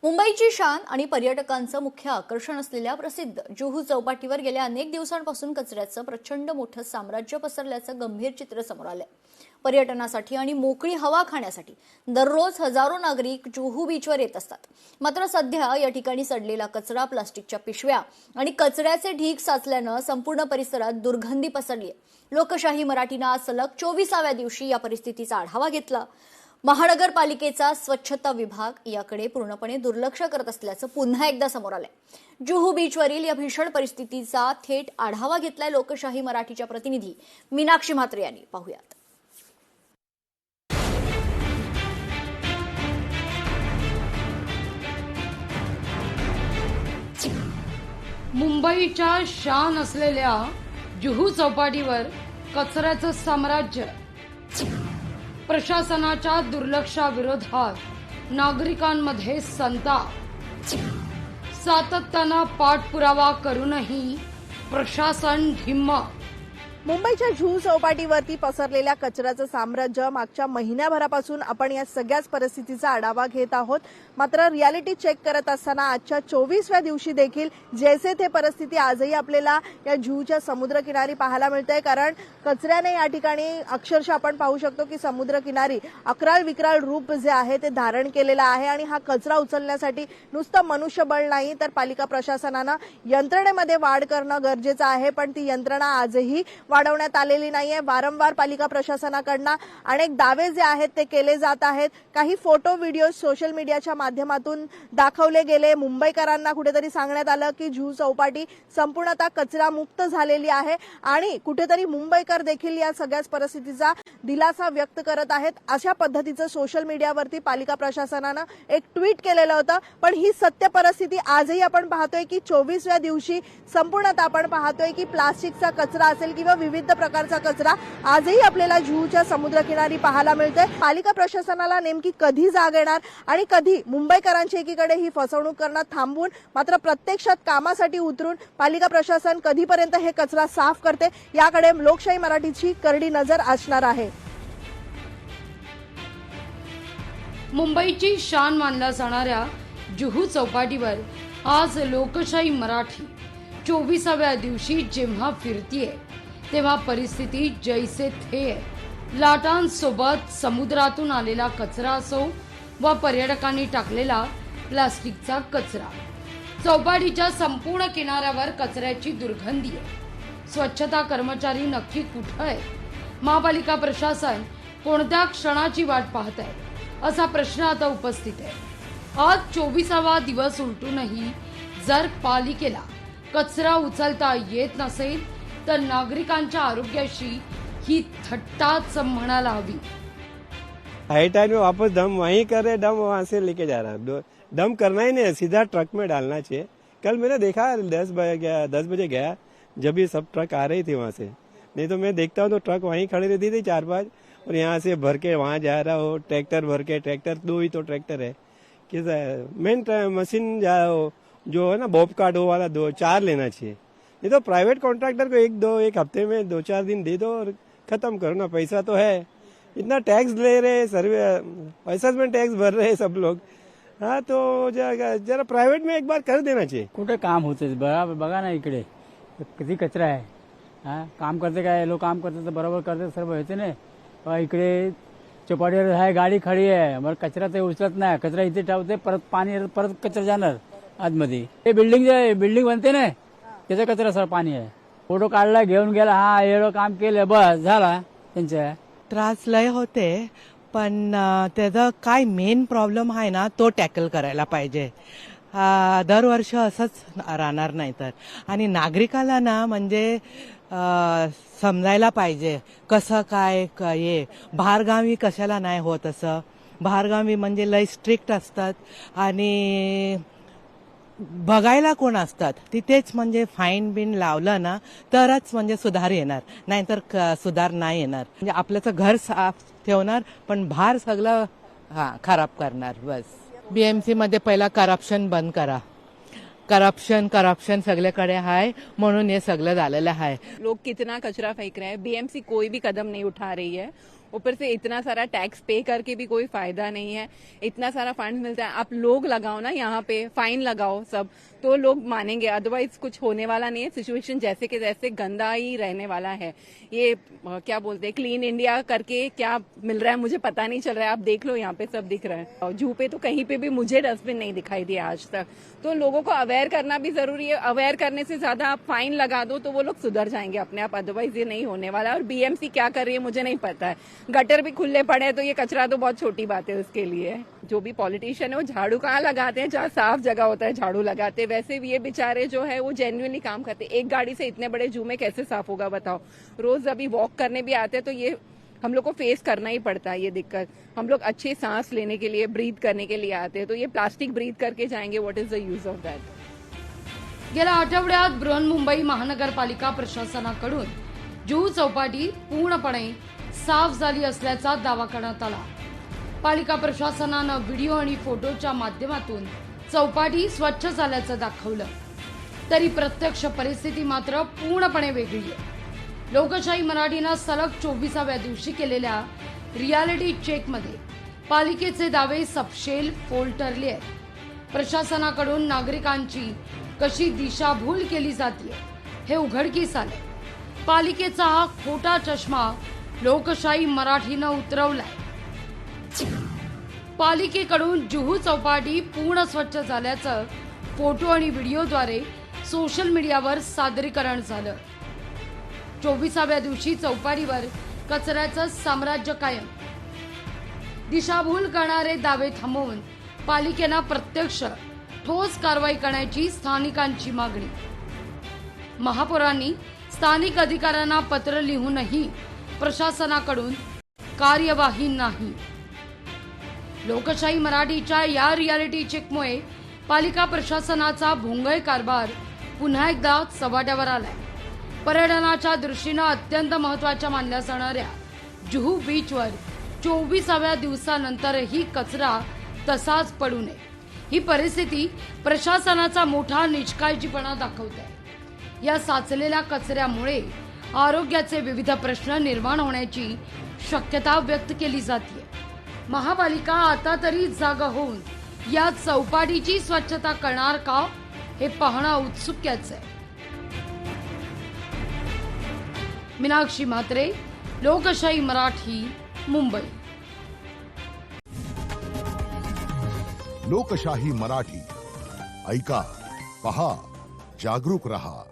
मुंबईची शान आणि पर्यटकांचं मुख्य आकर्षण असलेल्या प्रसिद्ध जुहू चौपाटीवर गेल्या अनेक दिवसांपासून कचऱ्याचं प्रचंड मोठं साम्राज्य पसरल्याचं गंभीर चित्र समोर आलंय। पर्यटनासाठी आणि मोकळी हवा खाण्यासाठी दररोज हजारो नागरिक जुहू बीचवर येत असतात। मात्र सध्या या ठिकाणी सडलेला कचरा, प्लास्टिकच्या पिशव्या आणि कचऱ्याचे ढीग साचल्यानं संपूर्ण परिसरात दुर्गंधी पसरली आहे। लोकशाही मराठीनं आज सलग 24व्या दिवशी या परिस्थितीचा आढावा घेतला। महानगरपालिकेचा स्वच्छता विभाग याकडे पूर्णपणे दुर्लक्ष करत असल्याचं पुन्हा एकदा समोर आलंय। जुहू बीचवरील या भीषण परिस्थितीचा थेट आढावा घेतलाय लोकशाही मराठीच्या प्रतिनिधी मीनाक्षी म्हात्रे यांनी। पाहूयात। मुंबईच्या शान असलेल्या जुहू चौपाटीवर कचऱ्याचं साम्राज्य। प्रशासनाच्या दुर्लक्षाविरोधात नागरिकांमध्ये संताप। सातत्यानं पाठपुरावा करूनही प्रशासन ढिम्म। मुंबईच्या जुहू चौपाटीवरती पसरलेल्या कचऱ्याचं साम्राज्य मागच्या महिन्याभरापासून आपण या सगळ्याच परिस्थितीचा आढावा घेत आहोत। मात्र रियालिटी चेक करत असताना आजच्या 24व्या दिवशी देखील जैसे थे परिस्थिती आजही आपल्याला या जुहूच्या समुद्रकिनारी पाहायला मिळते। कारण कचऱ्याने या ठिकाणी अक्षरशः आपण पाहू शकतो की समुद्रकिनारी अकराळ विक्राळ रूप जे आहे ते धारण केलेलं आहे। आणि हा कचरा उचलण्यासाठी नुसतं मनुष्यबळ नाही तर पालिका प्रशासनानं यंत्रणेमध्ये वाढ करणं गरजेचं आहे, पण ती यंत्रणा आजही वाढवण्यात आलेली नाहीये। वारंवार पालिका प्रशासनाकडून अनेक दावे जे आहेत ते केले जात आहेत। काही फोटो व्हिडिओ सोशल मीडियाच्या माध्यमातून दाखवले गेले। मुंबईकरांना कुठेतरी सांगण्यात आलं की जुहू चौपाटी संपूर्णतः कचरा मुक्त झालेली आहे आणि कुठेतरी मुंबईकर देखील या सगळ्याच परिस्थितीचा दिलासा व्यक्त करत आहेत। अशा पद्धतीचं सोशल मीडियावरती पालिका प्रशासनानं एक ट्विट केलेलं होतं। पण ही सत्य परिस्थिती आजही आपण पाहतोय की 24व्या दिवशी संपूर्णतः आपण पाहतोय की प्लास्टिकचा कचरा असेल किंवा विविध प्रकारचा कचरा आजही आपल्याला जुहूच्या समुद्रकिनारी पाहायला मिळतोय। पालिका प्रशासनाला नेमकी कधी जाग येणार आणि कधी मुंबईकरांच्या एकीकडे ही फसवणूक करणं थांबवून मात्र प्रत्यक्षात कामासाठी उतरून पालिका प्रशासन कधीपर्यंत हे कचरा साफ करते याकडे लोकशाही मराठीची करडी नजर असणार आहे। मुंबईची शान मानल्या जाणाऱ्या जुहू चौपाटीवर आज लोकशाही मराठी 24व्या दिवशी जेव्हा फिरतीये तेव्हा परिस्थिती जैसे थे आहे। लाटांसोबत समुद्रातून आलेला कचरा असो व पर्यटकांनी टाकलेला प्लास्टिकचा कचरा, चौपाटीच्या संपूर्ण किनाऱ्यावर कचऱ्याची दुर्गंधी आहे। स्वच्छता कर्मचारी नक्की कुठे आहेत? महापालिका प्रशासन कोणत्या क्षणाची वाट पाहत आहे असा प्रश्न आता उपस्थित आहे। आज 24वा दिवस उलटूनही जर पालिकेला कचरा उचलता येत नसेल तर नागरिकांच्या आरोग्याशी ही थट्टाच म्हणायला हवी। हाई टाइम में वापस डम वहीं करे, डम वहां से लेके जा रहा। डम करना ही नहीं, सीधा ट्रक में डालना चाहिए। कल मैंने देखा 10 बजे गया जब ये सब ट्रक आ रही थी वहां से। नहीं तो मैं देखता हूँ तो ट्रक वहीं खड़ी रहती थी 4-5 और यहाँ से भर के वहां जा रहा हो। ट्रैक्टर भर के, ट्रैक्टर 2 ही तो ट्रैक्टर है। किस मेन मशीन जो है ना बॉब कार्ड वो वाला 2-4 लेना चाहिए। ये तो प्राइवेट कॉन्ट्रैक्टर को एक हफ्ते में 2-4 दिन दे दो और खत्म करो ना। पैसा तो है, इतना टैक्स ले रहे, सर्वे पैसा में टैक्स भर रहे सब लोग। हाँ तो जरा प्राइवेट में एक बार कर देना चाहिए। कुठे काम होते बघा ना, इकडे किती कचरा आहे। हा काम करते काय लोक काम करते तर बरोबर करते, सर्व होते ना। इकडे चौपाटीवर आहे गाडी खडी आहे, मग कचरा ते उचलत नाही। कचरा इथे ठेवते, परत पाणी परत कचरा जाणार आतमध्ये। हे बिल्डिंग बनते ना त्याचा कचरा सर पाणी आहे। फोटो काढला, घेऊन गेला, हा एवढं काम केलं, बस झाला त्यांच्या। त्रास लय होते, पण त्याचा काय मेन प्रॉब्लेम आहे ना तो टॅकल करायला पाहिजे। दरवर्ष असंच राहणार नाही तर। आणि नागरिकाला ना म्हणजे समजायला पाहिजे कसं काय ये बाहेरगावी कशाला नाही होत असं। बाहेरगावी म्हणजे लय स्ट्रिक्ट असतात आणि बघायला कोण असतात तिथेच म्हणजे फाईन बिन लावलं ना तरच म्हणजे सुधार येणार, नाहीतर सुधार नाही येणार। म्हणजे आपल्याचं घर साफ ठेवणार पण बाहेर सगळं खराब करणार बस। बीएमसी मध्ये पहिला करप्शन बंद करा। करप्शन सगळीकडे है, म्हणून ये सगळं झालेलं है। लोग कितना कचरा फेंक रहे हैं, बीएमसी कोई भी कदम नहीं उठा रही है ऊपर से इतना सारा टैक्स पे करके भी कोई फायदा नहीं है। इतना सारा फंड मिलता है, आप लोग लगाओ ना, यहाँ पे फाइन लगाओ सब, तो लोग मानेंगे, अदरवाइज कुछ होने वाला नहीं है। सिचुएशन जैसे के जैसे गंदा ही रहने वाला है। ये क्या बोलते हैं, क्लीन इंडिया करके क्या मिल रहा है मुझे पता नहीं चल रहा है। आप देख लो, यहाँ पे सब दिख रहा है। और जू पे तो कहीं पे भी मुझे डस्टबिन नहीं दिखाई दिया आज तक। तो लोगों को अवेयर करना भी जरूरी है। अवेयर करने से ज्यादा आप फाइन लगा दो तो वो लोग सुधर जाएंगे अपने आप, अदरवाइज ये नहीं होने वाला। और बीएमसी क्या कर रही है मुझे नहीं पता है। गटर भी खुले पड़े हैं तो ये कचरा तो बहुत छोटी बात है उसके लिए। जो भी पॉलिटिशियन है वो झाड़ू कहाँ लगाते हैं, जहाँ साफ जगह होता है झाड़ू लगाते हैं। वैसे भी ये बेचारे जो है वो जेन्युइनली काम करते हैं। एक गाड़ी से इतने बड़े जू में कैसे साफ होगा बताओ। रोज अभी वॉक करने भी आते हैं तो ये हम लोग को फेस करना ही पड़ता है ये दिक्कत। हम लोग अच्छे सांस लेने के लिए, ब्रीथ करने के लिए आते हैं, तो ये प्लास्टिक ब्रीथ करके जाएंगे, what is the use of that. गेल्या आठवड्यात बृहन्मुंबई महानगरपालिका प्रशासनाकडून जुहू चौपाटी पूर्णपणे साफ झाली असल्याचा दावा करण्यात आला। पालिका प्रशासनानं व्हिडिओ आणि फोटोच्या माध्यमातून चौपाटी स्वच्छ झाल्याचं दाखवलं, तरी प्रत्यक्ष परिस्थिती मात्र पूर्णपणे वेगळी आहे। लोकशाही मराठीनं सलग 24व्या दिवशी केलेल्या रियालिटी चेकमध्ये पालिकेचे दावे सपशेल फोल ठरले आहेत। प्रशासनाकडून नागरिकांची कशी दिशाभूल केली जाते हे उघडकीस आले। पालिकेचा हा खोटा चष्मा लोकशाही मराठीनं उतरवलाय। पालिकेकडून जुहू चौपाटी पूर्ण स्वच्छ झाल्याचं फोटो आणि व्हिडिओद्वारे सोशल मीडियावर सादरीकरण झालं। 24व्या दिवशी चौपाटीवर कचऱ्याचं साम्राज्य कायम। दिशाभूल करणारे दावे थांबवून पालिकेनं प्रत्यक्ष ठोस कारवाई करण्याची स्थानिकांची मागणी। महापौरांनी स्थानिक अधिकाऱ्यांना पत्र लिहूनही प्रशासनाकडून कार्यवाही नाही। लोकशाही मराठीच्या या रियालिटी चेकमुळे पालिका प्रशासनाचा भोंगळ कारभार पुन्हा एकदा चव्हाट्यावर आलाय। पर्यटनाच्या दृष्टीनं अत्यंत महत्त्वाच्या मानल्या जाणाऱ्या जुहू बीचवर 24व्या दिवसानंतरही कचरा तसाच पडू नये, ही परिस्थिती प्रशासनाचा मोठा निष्काळजीपणा दाखवते। या साचलेल्या कचऱ्यामुळे आरोग्याचे विविध प्रश्न निर्माण होण्याची शक्यता व्यक्त केली जाते। महापालिका आता तरी जागा होऊन या चौपाटीची स्वच्छता करणार का हे पाहणं औत्सुक्याचं आहे। मीनाक्षी म्हात्रे, लोकशाही मराठी, मुंबई। लोकशाही मराठी ऐका, पहा, जागरूक रहा।